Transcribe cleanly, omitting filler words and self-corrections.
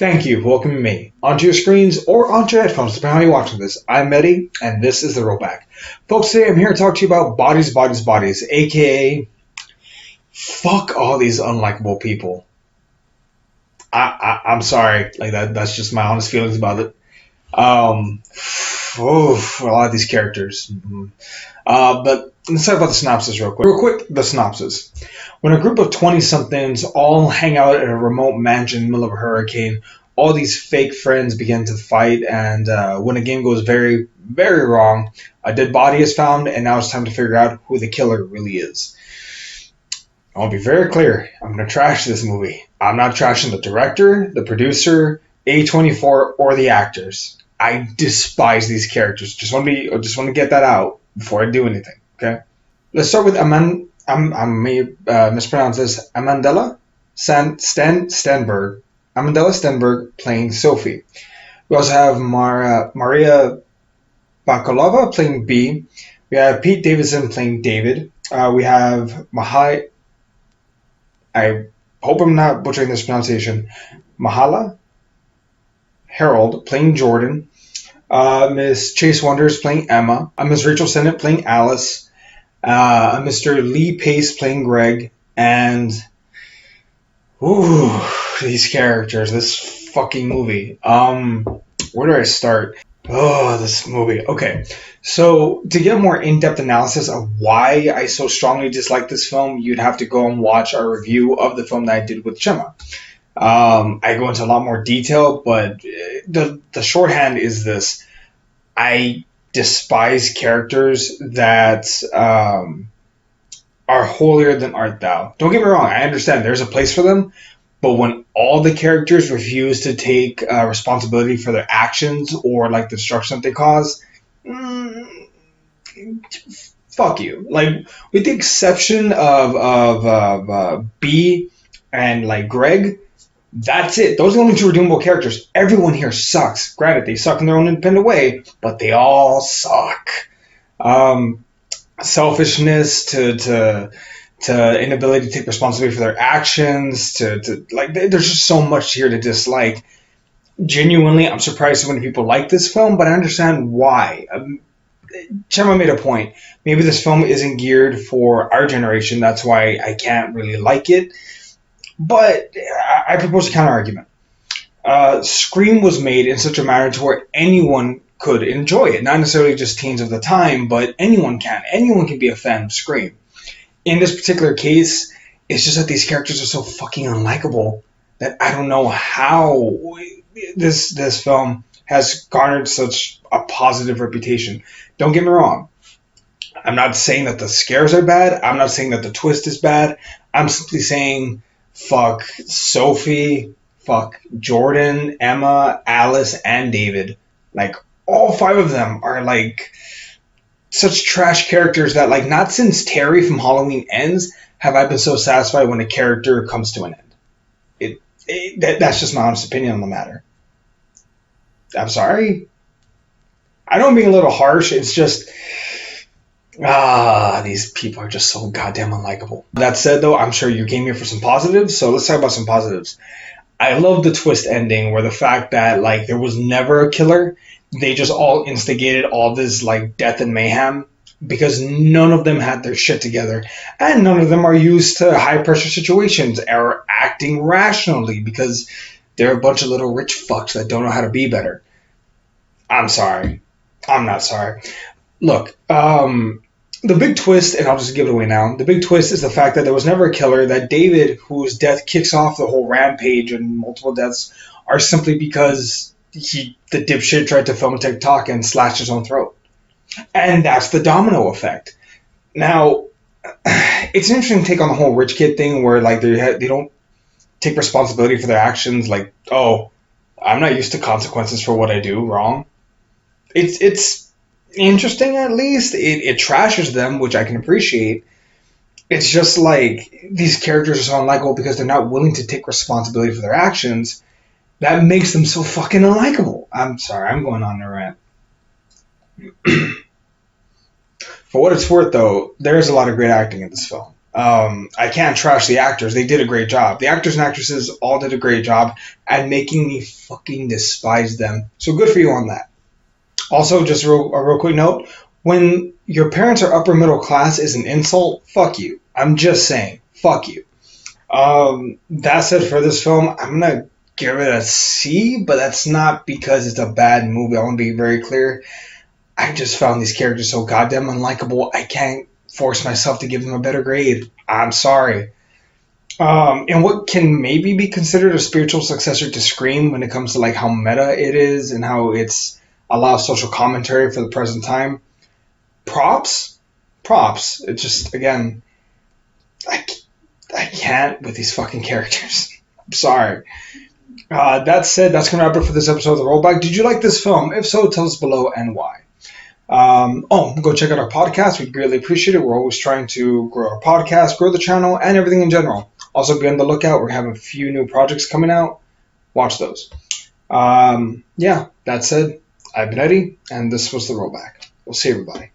Thank you for welcoming me onto your screens or onto your headphones, depending on how you're watching this. I'm Mehdi, and this is The Rollback. Folks, today I'm here to talk to you about bodies, bodies, bodies, aka fuck all these unlikable people. I'm sorry, like that's just my honest feelings about it. A lot of these characters. But let's talk about the synopsis real quick. The synopsis. When a group of 20-somethings all hang out at a remote mansion in the middle of a hurricane, all these fake friends begin to fight, and when a game goes very, very wrong, a dead body is found, and now it's time to figure out who the killer really is. I want to be very clear. I'm going to trash this movie. I'm not trashing the director, the producer, A24, or the actors. I despise these characters. Just want to get that out before I do anything. Okay. Let's start with I may mispronounce this. Amandla Stenberg. Amandla Stenberg playing Sophie. We also have Maria Bakalova playing B. We have Pete Davidson playing David. We have I hope I'm not butchering this pronunciation. Mahala Harold playing Jordan. Miss Chase Wonders playing Emma. Miss Rachel Sennett playing Alice. Mr. Lee Pace playing Greg. And these characters, this fucking movie. Where do I start? Oh, this movie. Okay, so to get a more in-depth analysis of why I so strongly dislike this film, you'd have to go and watch our review of the film that I did with Gemma. I go into a lot more detail, but the shorthand is this. I despise characters that are holier than art thou. Don't get me wrong, I understand there's a place for them, but when all the characters refuse to take responsibility for their actions or like the destruction that they cause, fuck you. Like, with the exception of B and like Greg, that's it. Those are the only two redeemable characters. Everyone here sucks. Granted, they suck in their own independent way, but they all suck. Selfishness to inability to take responsibility for their actions, to like, there's just so much here to dislike. Genuinely, I'm surprised so many people like this film, but I understand why. Chema made a point. Maybe this film isn't geared for our generation. That's why I can't really like it. But I propose a counter-argument. Scream was made in such a manner to where anyone could enjoy it. Not necessarily just teens of the time, but anyone can. Anyone can be a fan of Scream. In this particular case, it's just that these characters are so fucking unlikable that I don't know how this film has garnered such a positive reputation. Don't get me wrong. I'm not saying that the scares are bad. I'm not saying that the twist is bad. I'm simply saying fuck Sophie, fuck Jordan, Emma, Alice, and David. Like, all five of them are like such trash characters that, like, not since Terry from Halloween Ends have I been so satisfied when a character comes to an end. That's just my honest opinion on the matter. I'm sorry. I know I'm being a little harsh. It's just, these people are just so goddamn unlikable. That said, though, I'm sure you came here for some positives, so let's talk about some positives. I love the twist ending, where the fact that, like, there was never a killer. They just all instigated all this, like, death and mayhem because none of them had their shit together, and none of them are used to high-pressure situations or acting rationally because they're a bunch of little rich fucks that don't know how to be better. I'm sorry. I'm not sorry. Look, the big twist, and I'll just give it away now, the big twist is the fact that there was never a killer, that David, whose death kicks off the whole rampage and multiple deaths, are simply because the dipshit tried to film a TikTok and slashed his own throat. And that's the domino effect. Now, it's an interesting take on the whole rich kid thing where, like, they don't take responsibility for their actions, like, oh, I'm not used to consequences for what I do wrong. It's interesting, at least. It trashes them, which I can appreciate. It's just like these characters are so unlikable because they're not willing to take responsibility for their actions. That makes them so fucking unlikable. I'm sorry, I'm going on a rant. For what it's worth, though, there's a lot of great acting in this film. I can't trash the actors. They did a great job. The actors and actresses all did a great job at making me fucking despise them. So good for you on that. Also, just a real quick note: when your parents are upper middle class is an insult, fuck you. I'm just saying, fuck you. That said, for this film, I'm gonna give it a C, but that's not because it's a bad movie. I want to be very clear. I just found these characters so goddamn unlikable. I can't force myself to give them a better grade. I'm sorry. And what can maybe be considered a spiritual successor to Scream when it comes to like how meta it is and how it's allows social commentary for the present time. Props, props. It just again, I, I can't with these fucking characters. I'm sorry. That said, that's gonna wrap it for this episode of the Rollback. Did you like this film? If so, tell us below and why. Go check out our podcast. We'd greatly appreciate it. We're always trying to grow our podcast, grow the channel, and everything in general. Also, be on the lookout. We're having a few new projects coming out. Watch those. Yeah, that said, I've been Eddie, and this was the Rollback. We'll see everybody.